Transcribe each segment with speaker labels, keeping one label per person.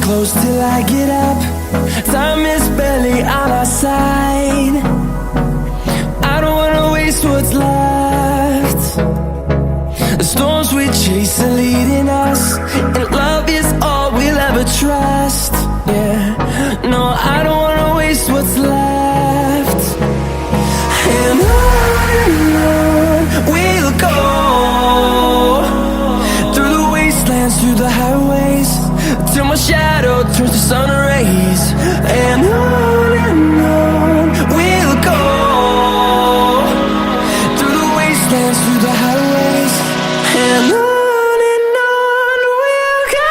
Speaker 1: close till I get up. Time is barely on our side. I don't wanna waste what's left. The storms we chase are leading us, and love is all we'll ever trust. Yeah, no, I don't wanna waste what's left. And on we'll go, through the wastelands, through the highways, till my shadow turns to sun rays. And on we'll go, through the wastelands, through the highways, and on we'll go.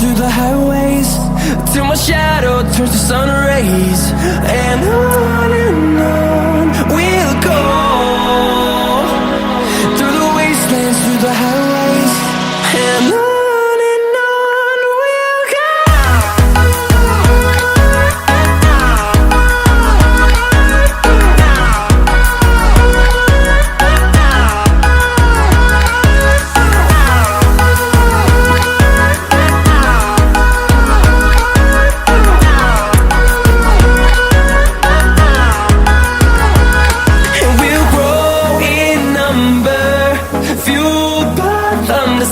Speaker 1: Through the highways, till my shadow turns to sun rays. And on we'll go, through the wastelands, through the highways, and on we'll go.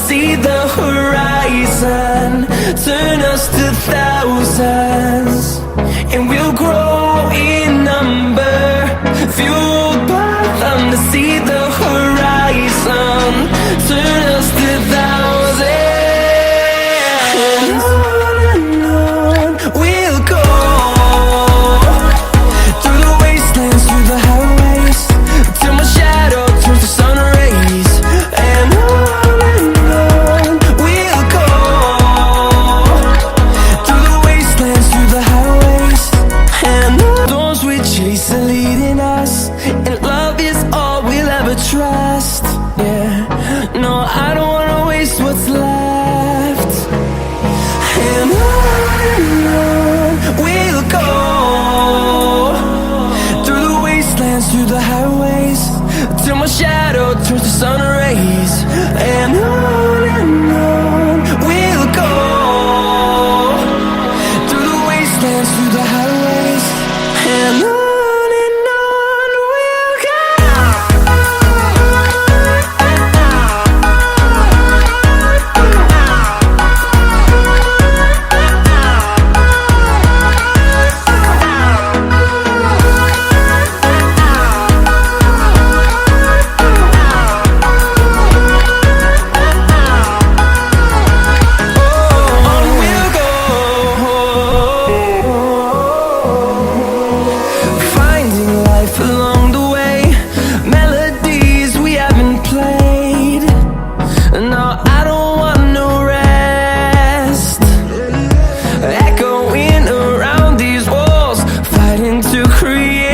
Speaker 1: See the horizon turn us to thousands, and we'll grow in number, fueled by them to see the horizon turn us to thousands. And on we'll go, through the wastelands, through the highways, till my shadow turns to sun rays. And leading us, and love is all we'll ever trust. Yeah, no, I don't wanna waste what's left. And on we'll go, through the wastelands, through the highways, till my shadow turns to sun rays. And on we'll go, through the wastelands, through the highways, and on. Echoing around these walls, fighting to create